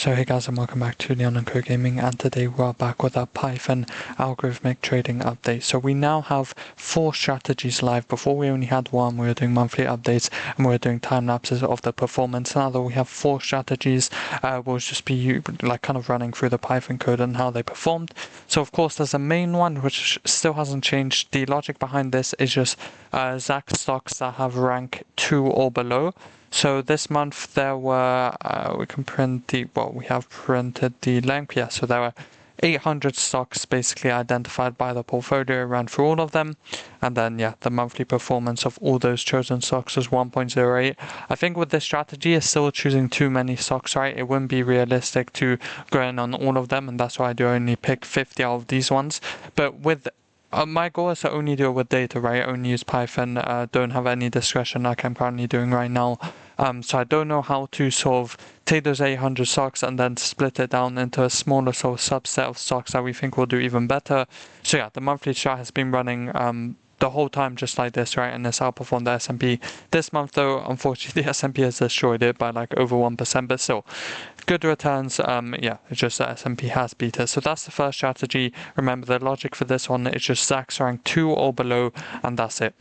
So hey guys, and welcome back to Leon and Co Gaming, and today we're back with a Python algorithmic trading update. So we now have 4 strategies live. Before we only had one. We were doing monthly updates and we were doing time lapses of the performance. Now that we have 4 strategies, we'll just be like kind of running through the Python code and how they performed. So of course there's a main one which still hasn't changed. The logic behind this is just ZAX stocks that have rank 2 or below. So this month there were, we have printed the length, yeah, so there were 800 stocks basically identified by the portfolio, ran through all of them, and then yeah, the monthly performance of all those chosen stocks was 1.08. I think with this strategy, it's still choosing too many stocks, right? It wouldn't be realistic to go in on all of them, and that's why I do only pick 50 out of these ones. But with my goal is to only do it with data, right? Only use Python, don't have any discretion like I'm currently doing right now. So I don't know how to sort of take those 800 stocks and then split it down into a smaller sort of subset of stocks that we think will do even better. So yeah, the monthly chart has been running the whole time just like this, right? And it's outperformed the S&P. This month though, unfortunately, the S&P has destroyed it by like over 1%, but still good returns. Yeah, it's just that S&P has beat it. So that's the first strategy. Remember, the logic for this one is just ZAX rank 2 or below, and that's it.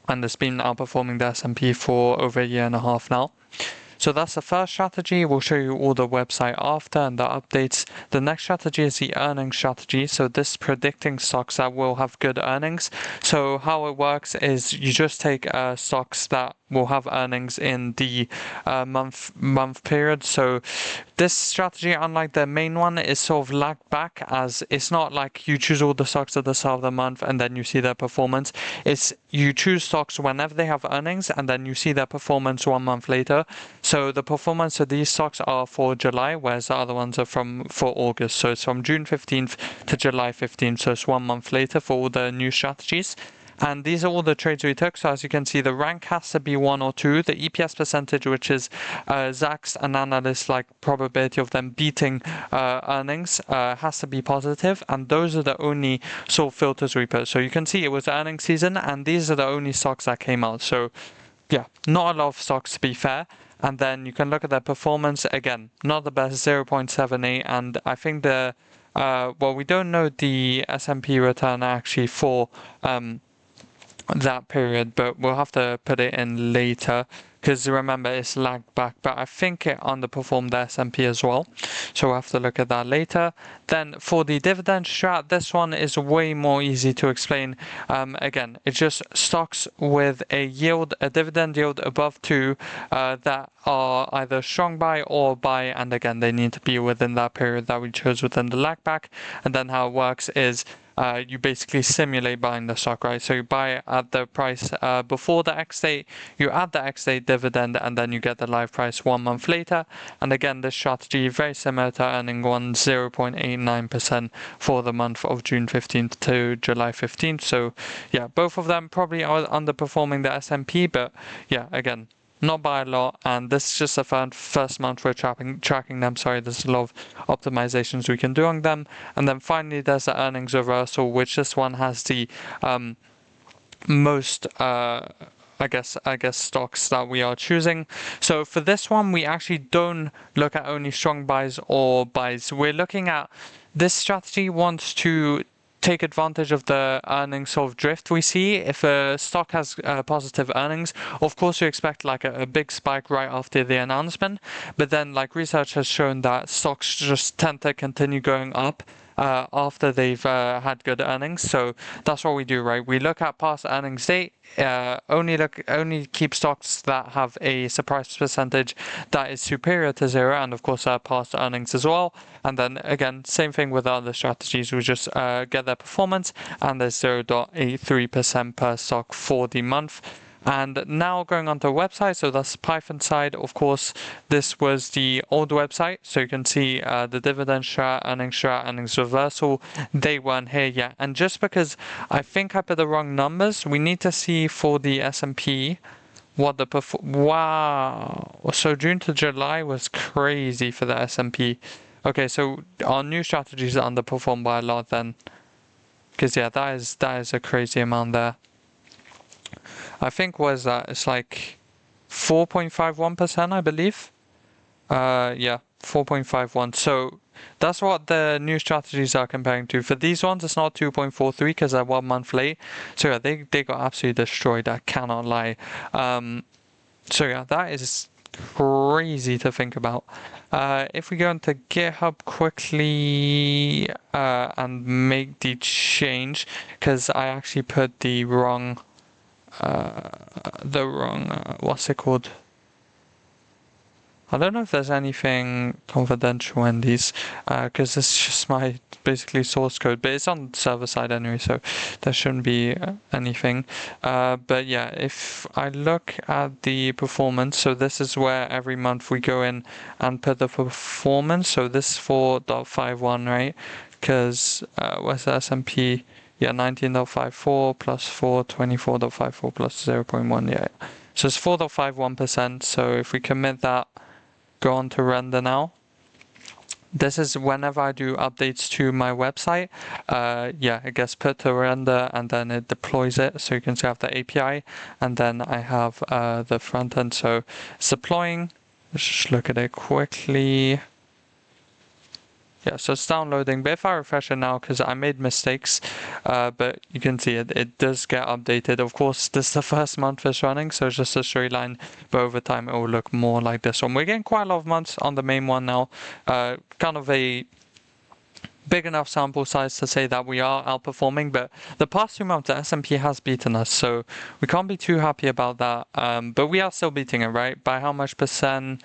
And it's been outperforming the S&P for over a year and a half now. So that's the first strategy. We'll show you all the website after and the updates. The next strategy is the earnings strategy. So this is predicting stocks that will have good earnings. So how it works is you just take stocks that will have earnings in the month period. So this strategy, unlike the main one, is sort of lagged back, as it's not like you choose all the stocks at the start of the month and then you see their performance. It's you choose stocks whenever they have earnings and then you see their performance 1 month later. So the performance of these stocks are for July, whereas the other ones are for August. So it's from June 15th to July 15th. So it's 1 month later for all the new strategies. And these are all the trades we took. So as you can see, the rank has to be 1 or 2. The EPS percentage, which is ZAX and analysts like probability of them beating earnings, has to be positive. And those are the only sort of filters we put. So you can see it was earnings season, and these are the only stocks that came out. So yeah, not a lot of stocks to be fair. And then you can look at their performance. Again, not the best, 0.78. And I think we don't know the S&P return actually for that period, but we'll have to put it in later because remember it's lagged back, but I think it underperformed the S&P as well, so we'll have to look at that later. Then for the dividend strat, this one is way more easy to explain. Again, it's just stocks with a dividend yield above 2 that are either strong buy or buy, and again they need to be within that period that we chose within the lag back. And then how it works is you basically simulate buying the stock, right? So you buy at the price before the X date, you add the X date dividend, and then you get the live price 1 month later. And again, this strategy very similar to earning 0.89% for the month of June 15th to July 15th. So yeah, both of them probably are underperforming the S&P, but yeah, again, not by a lot, and this is just the first month we're tracking them. Sorry, there's a lot of optimizations we can do on them. And then finally there's the earnings reversal, which this one has the most I guess stocks that we are choosing. So for this one, we actually don't look at only strong buys or buys. We're looking at this strategy wants to take advantage of the earnings sort of drift we see. If a stock has positive earnings, of course you expect like a big spike right after the announcement, but then like research has shown that stocks just tend to continue going up after they've had good earnings. So that's what we do, right? We look at past earnings date, only keep stocks that have a surprise percentage that is superior to 0, and of course past earnings as well. And then again, same thing with other strategies. We just get their performance, and there's 0.83% per stock for the month. And now going on to the website, so that's Python side. Of course, this was the old website, so you can see the dividend strat, earnings reversal, they weren't here yet. And just because I think I put the wrong numbers, we need to see for the S&P what the wow. So June to July was crazy for the S&P. Okay, so our new strategies are underperformed by a lot then, because yeah, that is a crazy amount there. I think it's like 4.51%, I believe. Yeah, 4.51. So that's what the new strategies are comparing to. For these ones, it's not 2.43 because they're 1 month late. So yeah, they got absolutely destroyed. I cannot lie. So yeah, that is crazy to think about. If we go into GitHub quickly and make the change, because I actually put the wrong, what's it called? I don't know if there's anything confidential in these, because it's just my basically source code, but it's on server side anyway, so there shouldn't be anything. But yeah, if I look at the performance, so this is where every month we go in and put the performance. So this is 4.51, right? Because what's the S&P? Yeah, 19.54 plus 4, 24.54 plus 0.1. Yeah. So it's 4.51%. So if we commit that, go on to render now. This is whenever I do updates to my website, yeah, it gets put to render and then it deploys it. So you can see I have the API and then I have the front end. So it's deploying. Let's just look at it quickly. Yeah, so it's downloading, but if I refresh it now, because I made mistakes, but you can see it does get updated. Of course, this is the first month it's running, so it's just a straight line, but over time it will look more like this one. We're getting quite a lot of months on the main one now, kind of a big enough sample size to say that we are outperforming, but the past 2 months the S&P has beaten us, so we can't be too happy about that, but we are still beating it, right? By how much percent?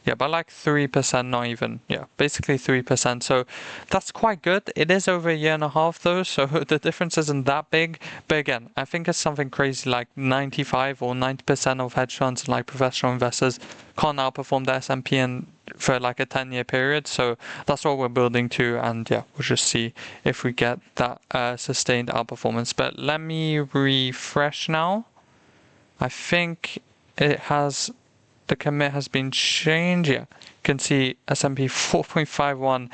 Yeah, by like 3%, not even. Yeah, basically 3%. So that's quite good. It is over a year and a half though, so the difference isn't that big. But again, I think it's something crazy like 95 or 90% of hedge funds and like professional investors can't outperform the S&P for like a 10-year period. So that's what we're building to. And yeah, we'll just see if we get that sustained outperformance. But let me refresh now. I think it has... The commit has been changed. Yeah, you can see S&P 4.51.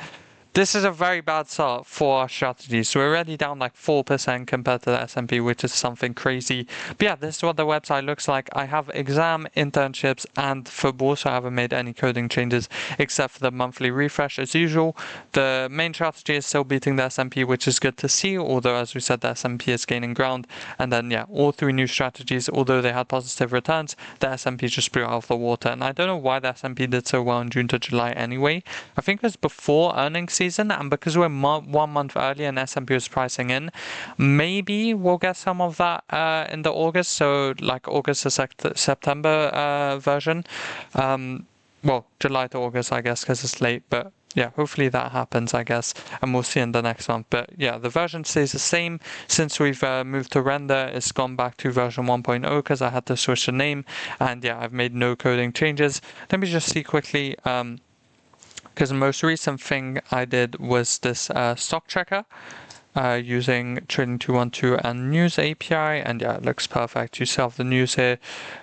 This is a very bad start for our strategy. So we're already down like 4% compared to the S&P, which is something crazy. But yeah, this is what the website looks like. I have exam, internships, and football, so I haven't made any coding changes except for the monthly refresh as usual. The main strategy is still beating the S&P, which is good to see, although as we said, the S&P is gaining ground. And then yeah, all 3 new strategies, although they had positive returns, the S&P just blew out of the water. And I don't know why the S&P did so well in June to July anyway. I think it was before earnings season, and because we're 1 month early and S&P was pricing in, maybe we'll get some of that in the August, so like August to September version. Well, July to August, I guess, because it's late, but yeah, hopefully that happens, I guess, and we'll see in the next month. But yeah, the version stays the same since we've moved to render. It's gone back to version 1.0 because I had to switch the name, and yeah, I've made no coding changes. Let me just see quickly. Because the most recent thing I did was this stock checker using Trading 212 and News API, and yeah, it looks perfect. You still have the news here.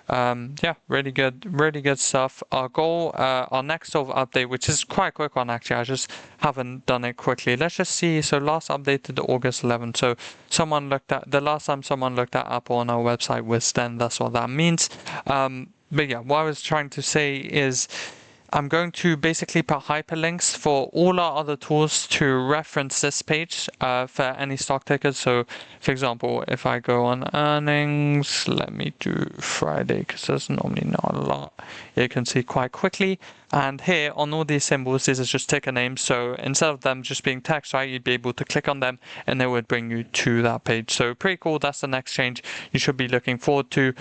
Yeah, really good stuff. Our goal, our next sort of update, which is quite a quick one actually, I just haven't done it quickly. Let's just see. So last updated August 11th. So the last time someone looked at Apple on our website was then. That's what that means. But yeah, what I was trying to say is, I'm going to basically put hyperlinks for all our other tools to reference this page for any stock tickers. So, for example, if I go on earnings, let me do Friday because there's normally not a lot. You can see quite quickly. And here on all these symbols, these are just ticker names. So instead of them just being text, right, you'd be able to click on them and it would bring you to that page. So pretty cool. That's the next change you should be looking forward to.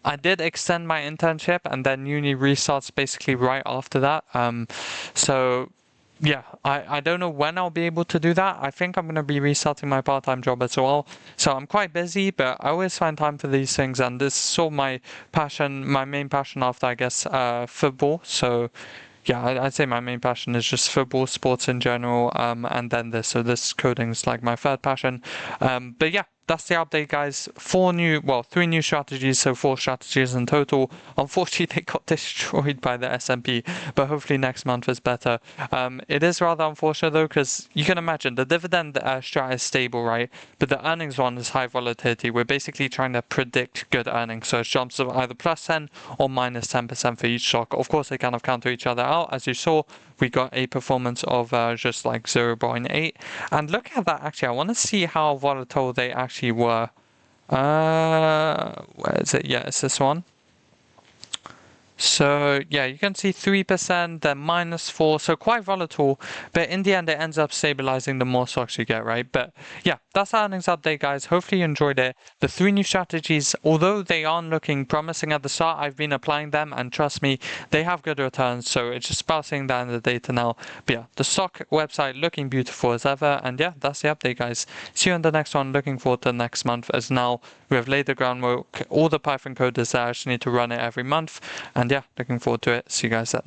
I did extend my internship and then uni restarts basically right after that. So yeah, I don't know when I'll be able to do that. I think I'm going to be restarting my part-time job as well. So I'm quite busy, but I always find time for these things. And this is sort of my passion, my main passion after, I guess, football. So yeah, I'd say my main passion is just football, sports in general, and then this. So this coding is like my third passion. But yeah, that's the update, guys. 3 new strategies, so 4 strategies in total. Unfortunately, they got destroyed by the S&P, but hopefully next month is better. It is rather unfortunate though, because you can imagine the dividend strat is stable, right? But the earnings one is high volatility. We're basically trying to predict good earnings, so it jumps of either plus 10 or minus 10% for each stock. Of course, they kind of counter each other out, as you saw. we got a performance of just like 0.8. And look at that, actually, I want to see how volatile they actually were. Where is it? Yeah, it's this one. So yeah, you can see 3%, then -4, so quite volatile. But in the end, it ends up stabilizing the more stocks you get, right? But yeah, that's our earnings update, guys. Hopefully you enjoyed it. The 3 new strategies, although they aren't looking promising at the start, I've been applying them, and trust me, they have good returns. So it's just about seeing that in the data now. But yeah, the stock website looking beautiful as ever. And yeah, that's the update, guys. See you on the next one. Looking forward to next month, as now we have laid the groundwork. All the Python code is there. I just need to run it every month. And yeah, looking forward to it. See you guys then.